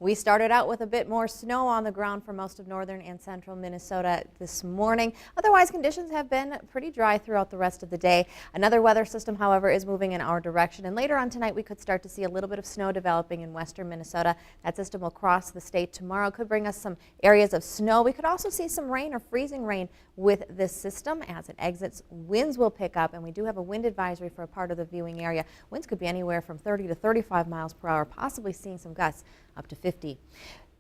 We started out with a bit more snow on the ground for most of northern and central Minnesota this morning. Otherwise, conditions have been pretty dry throughout the rest of the day. Another weather system, however, is moving in our direction, and later on tonight we could start to see a little bit of snow developing in western Minnesota. That system will cross the state tomorrow, could bring us some areas of snow. We could also see some rain or freezing rain with this system. As it exits, winds will pick up, and we do have a wind advisory for a part of the viewing area. Winds could be anywhere from 30 to 35 miles per hour, possibly seeing some gusts up to 50.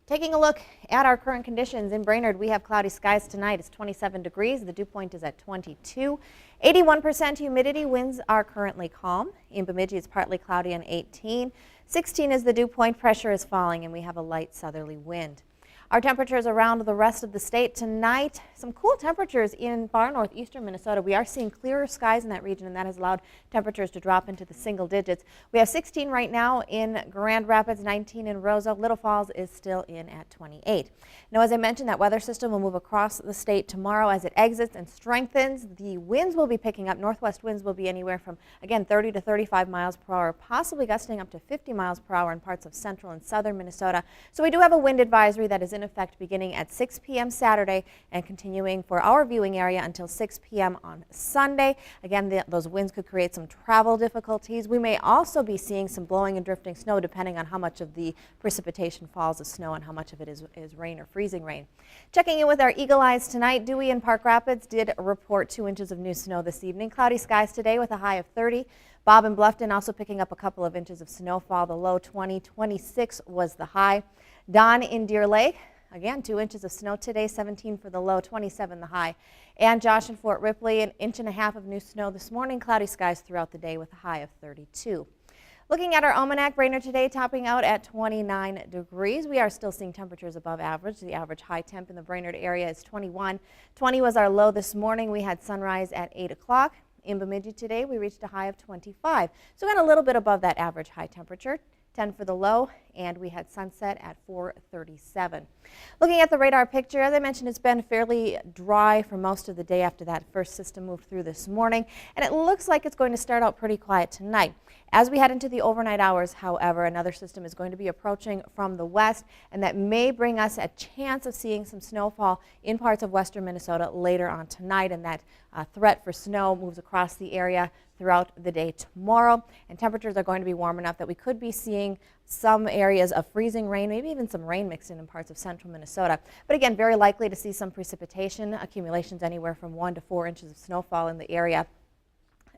Taking a look at our current conditions in Brainerd, we have cloudy skies tonight. It's 27 degrees. The dew point is at 22. 81% humidity. Winds are currently calm. In Bemidji, it's partly cloudy and 18. 16 is the dew point. Pressure is falling, and we have a light southerly wind. Our temperatures around the rest of the state tonight, some cool temperatures in far northeastern Minnesota. We are seeing clearer skies in that region, and that has allowed temperatures to drop into the single digits. We have 16 right now in Grand Rapids, 19 in Roseau. Little Falls is still in at 28. Now, as I mentioned, that weather system will move across the state tomorrow as it exits and strengthens. The winds will be picking up. Northwest winds will be anywhere from, again, 30 to 35 miles per hour, possibly gusting up to 50 miles per hour in parts of central and southern Minnesota. So we do have a wind advisory that is in effect beginning at 6 p.m. Saturday and continuing for our viewing area until 6 p.m. on Sunday. Again, those winds could create some travel difficulties. We may also be seeing some blowing and drifting snow depending on how much of the precipitation falls as snow and how much of it is rain or freezing rain. Checking in with our eagle eyes tonight, Dewey in Park Rapids did report 2 inches of new snow this evening. Cloudy skies today with a high of 30. Bob in Bluffton also picking up a couple of inches of snowfall. The low 20, 26 was the high. Don in Deer Lake, again, 2 inches of snow today, 17 for the low, 27 the high. And Josh in Fort Ripley, 1.5 inches of new snow this morning. Cloudy skies throughout the day with a high of 32. Looking at our almanac, Brainerd today topping out at 29 degrees. We are still seeing temperatures above average. The average high temp in the Brainerd area is 21. 20 was our low this morning. We had sunrise at 8 o'clock. In Bemidji today, we reached a high of 25. So we went a little bit above that average high temperature. 10 for the low, and we had sunset at 4:37. Looking at the radar picture, as I mentioned, it's been fairly dry for most of the day after that first system moved through this morning, and it looks like it's going to start out pretty quiet tonight. As we head into the overnight hours, however, another system is going to be approaching from the west, and that may bring us a chance of seeing some snowfall in parts of western Minnesota later on tonight, and that threat for snow moves across the area throughout the day tomorrow, and temperatures are going to be warm enough that we could be seeing some areas of freezing rain, maybe even some rain mixed in parts of central Minnesota. But again, very likely to see some precipitation, accumulations anywhere from 1 to 4 inches of snowfall in the area.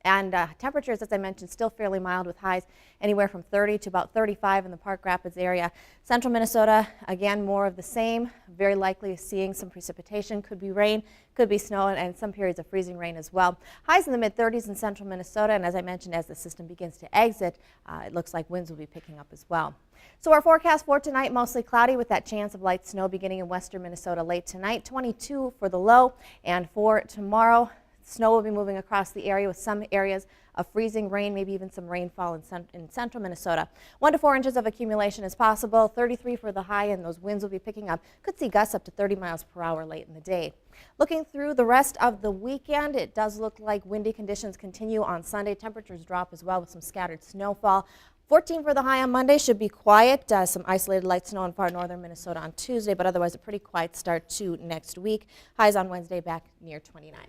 And temperatures, as I mentioned, still fairly mild with highs anywhere from 30 to about 35 in the Park Rapids area. Central Minnesota, again, more of the same. Very likely seeing some precipitation. Could be rain, could be snow, and some periods of freezing rain as well. Highs in the mid-30s in central Minnesota, and as I mentioned, as the system begins to exit, it looks like winds will be picking up as well. So our forecast for tonight, mostly cloudy with that chance of light snow beginning in western Minnesota late tonight. 22 for the low, and for tomorrow, snow will be moving across the area with some areas of freezing rain, maybe even some rainfall in central Minnesota. 1 to 4 inches of accumulation is possible. 33 for the high, and those winds will be picking up. Could see gusts up to 30 miles per hour late in the day. Looking through the rest of the weekend, it does look like windy conditions continue on Sunday. Temperatures drop as well with some scattered snowfall. 14 for the high on Monday, should be quiet. Some isolated light snow in far northern Minnesota on Tuesday, but otherwise a pretty quiet start to next week. Highs on Wednesday back near 29.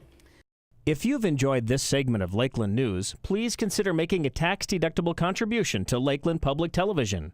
If you've enjoyed this segment of Lakeland News, please consider making a tax-deductible contribution to Lakeland Public Television.